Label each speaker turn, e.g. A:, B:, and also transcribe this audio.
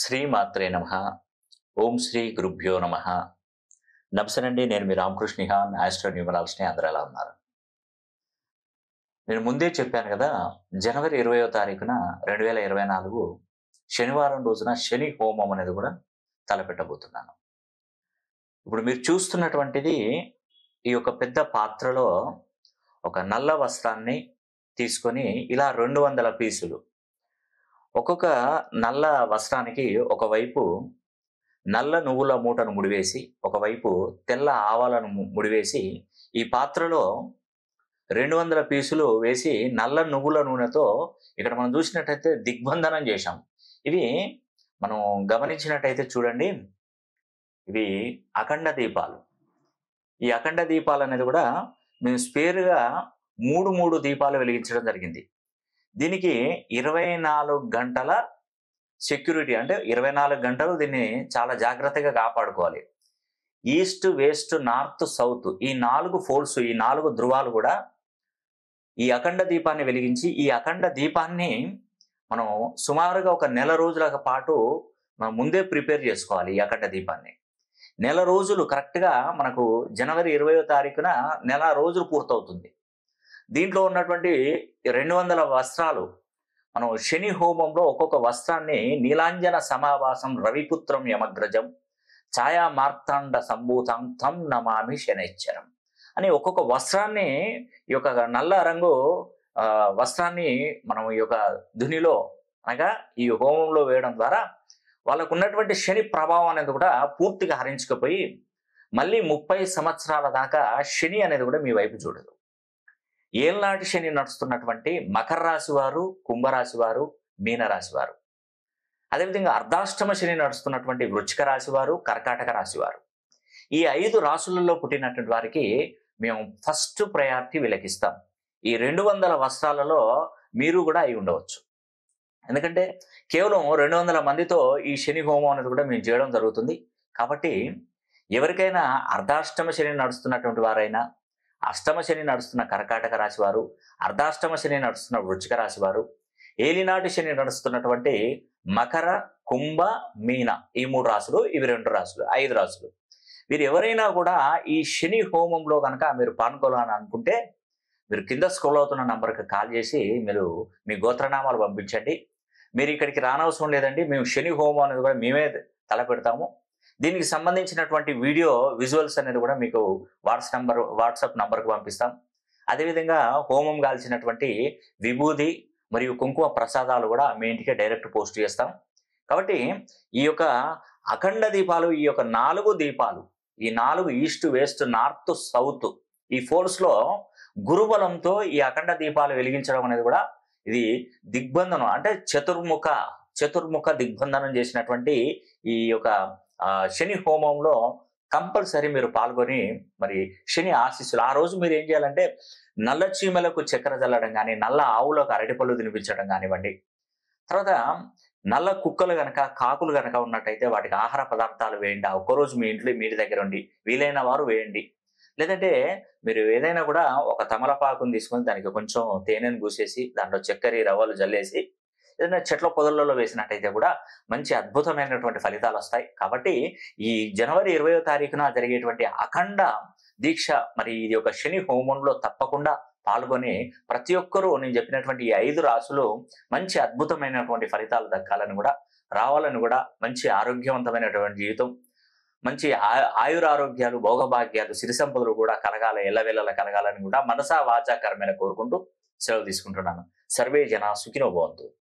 A: శ్రీమాత్రే నమః. ఓం శ్రీ గురుభ్యో నమః. నమస్తేనండి. నేను మీ రామకృష్ణ నిహాన్, ఆస్ట్రో న్యూమరాలజిస్ట్‌ని. అందరూ ఎలా ఉన్నారు? నేను ముందే చెప్పాను కదా! జనవరి 20వ తారీఖున 2024 శనివారం రోజున శని హోమం అనేది కూడా తలపెట్టబోతున్నాను. ఇప్పుడు మీరు చూస్తున్నటువంటిది ఈ యొక్క పెద్ద పాత్రలో ఒక నల్ల వస్త్రాన్ని తీసుకొని ఇలా 200 పీసులు, ఒక్కొక్క నల్ల వస్త్రానికి ఒకవైపు నల్ల నువ్వుల మూటను ముడివేసి, ఒకవైపు తెల్ల ఆవాలను ముడివేసి, ఈ పాత్రలో 200 పీసులు వేసి నల్ల నువ్వుల నూనెతో ఇక్కడ మనం చూసినట్టయితే దిగ్బంధనం చేశాం. ఇవి మనం గమనించినట్టయితే చూడండి, ఇవి అఖండ దీపాలు. ఈ అఖండ దీపాలు అనేది కూడా మేము స్పేర్గా మూడు దీపాలు వెలిగించడం జరిగింది. దీనికి 24 గంటల సెక్యూరిటీ, అంటే 24 గంటలు దీన్ని చాలా జాగ్రత్తగా కాపాడుకోవాలి. ఈస్ట్, వెస్ట్, నార్త్, సౌత్ ఈ 4 ఫోల్స్, ఈ 4 ధృవాలు కూడా ఈ అఖండ దీపాన్ని వెలిగించి, ఈ అఖండ దీపాన్ని మనం సుమారుగా ఒక నెల రోజుల పాటు మనం ముందే ప్రిపేర్ చేసుకోవాలి. ఈ అఖండ దీపాన్ని నెల రోజులు కరెక్ట్గా మనకు జనవరి 20వ తారీఖున నెల రోజులు పూర్తవుతుంది. దీంట్లో ఉన్నటువంటి 200 వస్త్రాలు మనం శని హోమంలో ఒక్కొక్క వస్త్రాన్ని నీలాంజన సమావాసం రవిపుత్రం యమగ్రజం ఛాయా మార్తాండ సంభూతం తం నమామి శనైశ్చరం అని ఒక్కొక్క వస్త్రాన్ని, ఈ యొక్క నల్ల రంగు వస్త్రాన్ని మనం ఈ యొక్క ధునిలో అనగా ఈ హోమంలో వేయడం ద్వారా వాళ్ళకు ఉన్నటువంటి శని ప్రభావం అనేది కూడా పూర్తిగా హరించుకుపోయి మళ్ళీ 30 సంవత్సరాల దాకా శని అనేది కూడా మీ వైపు చూడదు. ఏళ్ళనాటి శని నడుస్తున్నటువంటి మకర రాశి వారు, కుంభరాశి వారు, మీనరాశి వారు, అదేవిధంగా అర్ధాష్టమ శని నడుస్తున్నటువంటి వృశ్చిక రాశి వారు, కర్కాటక రాశి వారు, ఈ 5 రాశులలో పుట్టినటువంటి వారికి మేము ఫస్ట్ ప్రయారిటీ వీళ్ళకిస్తాం. ఈ 200 వస్త్రాలలో మీరు కూడా అయి ఉండవచ్చు. ఎందుకంటే కేవలం 200 మందితో ఈ శని హోమం అనేది కూడా మేము చేయడం జరుగుతుంది. కాబట్టి ఎవరికైనా అర్ధాష్టమ శని నడుస్తున్నటువంటి వారైనా, అష్టమ శని నడుస్తున్న కర్కాటక రాశి వారు, అర్ధాష్టమ శని నడుస్తున్న వృశ్చిక రాశి వారు, ఏలినాటి శని నడుస్తున్నటువంటి మకర, కుంభ, మీన ఈ 3 రాశులు, ఇవి 2 రాశులు, 5 రాశులు, వీరు ఎవరైనా కూడా ఈ శని హోమంలో కనుక మీరు పాల్గొనాలని అనుకుంటే మీరు కింద స్క్రోల్ అవుతున్న నంబర్కి కాల్ చేసి మీరు మీ గోత్రనామాలు పంపించండి. మీరు ఇక్కడికి రానవసరం లేదండి, మేము శని హోమం అనేది కూడా మేమే తలపెడతాము. దీనికి సంబంధించినటువంటి వీడియో విజువల్స్ అనేది కూడా మీకు వాట్సాప్ నంబర్కి పంపిస్తాం. అదేవిధంగా హోమం కాల్చినటువంటి విభూది మరియు కుంకుమ ప్రసాదాలు కూడా మీ ఇంటికే డైరెక్ట్ పోస్ట్ చేస్తాం. కాబట్టి ఈ యొక్క అఖండ దీపాలు, ఈ యొక్క 4 దీపాలు, ఈ 4 ఈస్ట్, వెస్ట్, నార్త్, సౌత్ ఈ ఫోర్స్లో గురుబలంతో ఈ అఖండ దీపాలు వెలిగించడం అనేది కూడా ఇది దిగ్బంధనం, అంటే చతుర్ముఖ దిగ్బంధనం చేసినటువంటి ఈ యొక్క శని హోమంలో కంపల్సరీ మీరు పాల్గొని మరి శని ఆశీస్సులు, ఆ రోజు మీరు ఏం చేయాలంటే నల్ల చీమలకు చక్కెర చల్లడం కానీ, నల్ల ఆవులకు అరటిపళ్ళు తినిపించడం కానివ్వండి, తర్వాత నల్ల కుక్కలు గనక, కాకులు గనక ఉన్నట్టయితే వాటికి ఆహార పదార్థాలు వేయండి. ఆ ఒక్కరోజు మీ ఇంట్లో మీ దగ్గర ఉండి వీలైన వారు వేయండి. లేదంటే మీరు ఏదైనా కూడా ఒక తమలపాకుని తీసుకొని దానికి కొంచెం తేనెను పూసేసి దాంట్లో చక్కెర, రవ్వలు జల్లేసి ఏదైనా చెట్ల పొదలలో వేసినట్టయితే కూడా మంచి అద్భుతమైనటువంటి ఫలితాలు వస్తాయి. కాబట్టి ఈ జనవరి 20వ తారీఖున జరిగేటువంటి అఖండ దీక్ష, మరి ఇది ఒక శని హోమంలో తప్పకుండా పాల్గొని ప్రతి ఒక్కరూ నేను చెప్పినటువంటి ఈ 5 రాశులు మంచి అద్భుతమైనటువంటి ఫలితాలు దక్కాలని కూడా, రావాలని కూడా, మంచి ఆరోగ్యవంతమైనటువంటి జీవితం, మంచి ఆయురారోగ్యాలు, భోగభాగ్యాలు, సిరి సంపదలు కూడా కలగాలి, ఎల్లవెల్లలా కలగాలని కూడా మనసా వాచా కర్మేణ కోరుకుంటూ సెలవు తీసుకుంటున్నాను. సర్వే జన సుఖినో భవంతు.